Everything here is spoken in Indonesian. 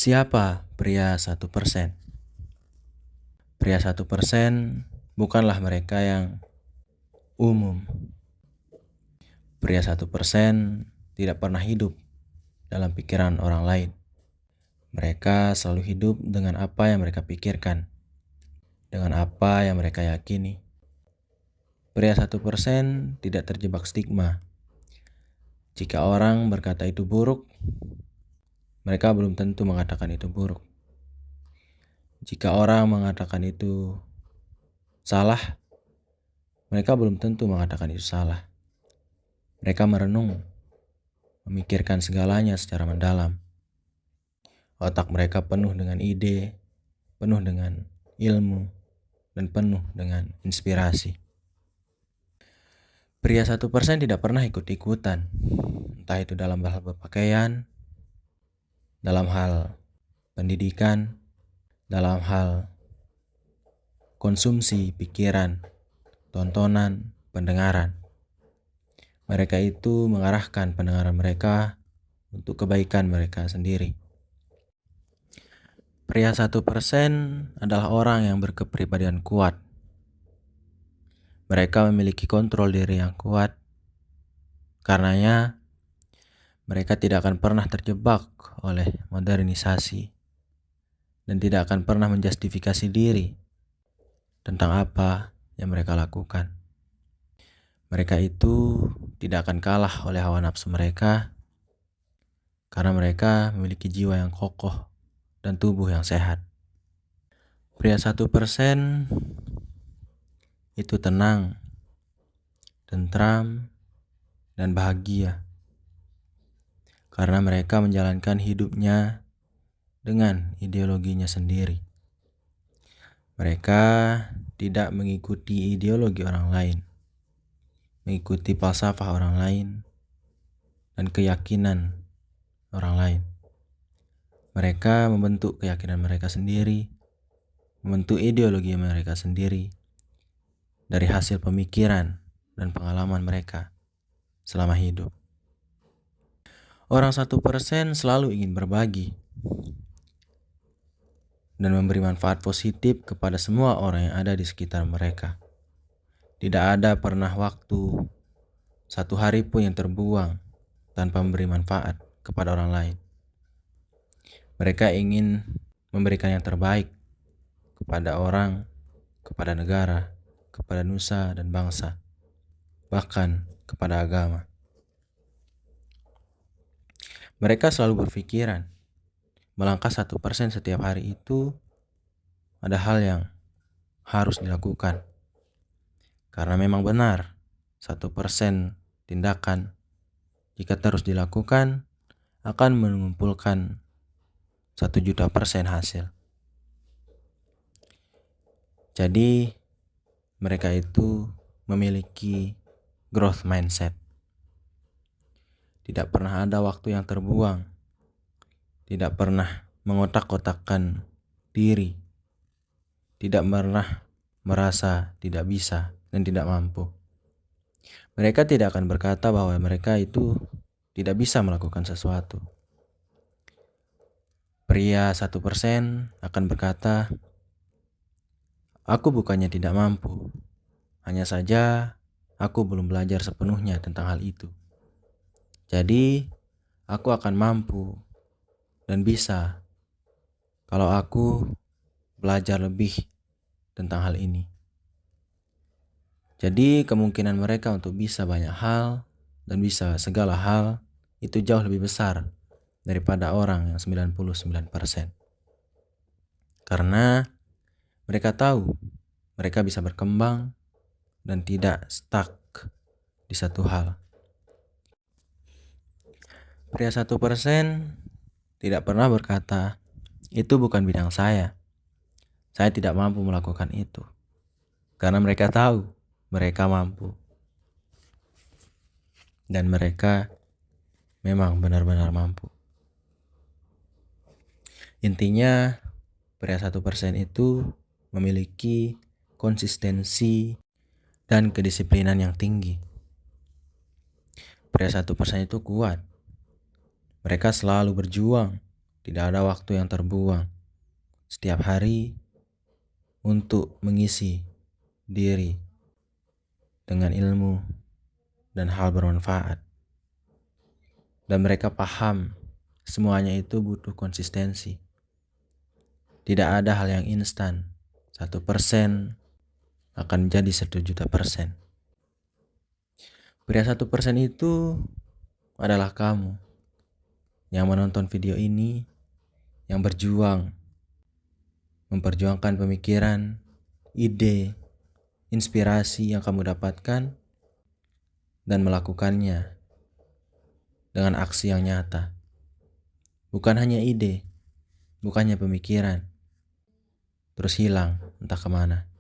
Siapa pria 1%? Pria 1% bukanlah mereka yang umum. Pria 1% tidak pernah hidup dalam pikiran orang lain. Mereka selalu hidup dengan apa yang mereka pikirkan, dengan apa yang mereka yakini. Pria 1% tidak terjebak stigma. Jika orang berkata itu buruk, mereka belum tentu mengatakan itu buruk. Jika orang mengatakan itu salah, mereka belum tentu mengatakan itu salah. Mereka merenung, memikirkan segalanya secara mendalam. Otak mereka penuh dengan ide, penuh dengan ilmu, dan penuh dengan inspirasi. Pria 1% tidak pernah ikut-ikutan, entah itu dalam hal berpakaian, dalam hal pendidikan, dalam hal konsumsi pikiran, tontonan, pendengaran. Mereka itu mengarahkan pendengaran mereka untuk kebaikan mereka sendiri. Pria 1% adalah orang yang berkepribadian kuat. Mereka memiliki kontrol diri yang kuat. Karenanya, mereka tidak akan pernah terjebak oleh modernisasi dan tidak akan pernah menjustifikasi diri tentang apa yang mereka lakukan. Mereka itu tidak akan kalah oleh hawa nafsu mereka karena mereka memiliki jiwa yang kokoh dan tubuh yang sehat. Pria 1% itu tenang, tentram, dan bahagia karena mereka menjalankan hidupnya dengan ideologinya sendiri. Mereka tidak mengikuti ideologi orang lain, mengikuti falsafah orang lain, dan keyakinan orang lain. Mereka membentuk keyakinan mereka sendiri, membentuk ideologi mereka sendiri dari hasil pemikiran dan pengalaman mereka selama hidup. Orang 1% selalu ingin berbagi dan memberi manfaat positif kepada semua orang yang ada di sekitar mereka. Tidak ada pernah waktu, satu hari pun yang terbuang tanpa memberi manfaat kepada orang lain. Mereka ingin memberikan yang terbaik kepada orang, kepada negara, kepada nusa dan bangsa, bahkan kepada agama. Mereka selalu berpikiran, melangkah 1% setiap hari itu ada hal yang harus dilakukan. Karena memang benar, 1% tindakan jika terus dilakukan akan mengumpulkan 1.000.000% hasil. Jadi mereka itu memiliki growth mindset. Tidak pernah ada waktu yang terbuang. Tidak pernah mengotak-kotakkan diri. Tidak pernah merasa tidak bisa dan tidak mampu. Mereka tidak akan berkata bahwa mereka itu tidak bisa melakukan sesuatu. Pria 1% akan berkata, "Aku bukannya tidak mampu, hanya saja aku belum belajar sepenuhnya tentang hal itu. Jadi, aku akan mampu dan bisa kalau aku belajar lebih tentang hal ini." Jadi kemungkinan mereka untuk bisa banyak hal dan bisa segala hal itu jauh lebih besar daripada orang yang 99%. Karena mereka tahu mereka bisa berkembang dan tidak stuck di satu hal. Pria 1% tidak pernah berkata, "Itu bukan bidang saya. Saya tidak mampu melakukan itu." Karena mereka tahu mereka mampu. Dan mereka memang benar-benar mampu. Intinya, pria 1% itu memiliki konsistensi dan kedisiplinan yang tinggi. Pria 1% itu kuat. Mereka selalu berjuang Tidak ada waktu yang terbuang setiap hari untuk mengisi diri dengan ilmu dan hal bermanfaat. Dan mereka paham semuanya itu butuh konsistensi. Tidak ada hal yang instan. 1% akan jadi 1.000.000%. Pria 1% itu adalah kamu yang menonton video ini, yang berjuang, memperjuangkan pemikiran, ide, inspirasi yang kamu dapatkan dan melakukannya dengan aksi yang nyata. Bukan hanya ide, bukannya pemikiran, terus hilang entah kemana.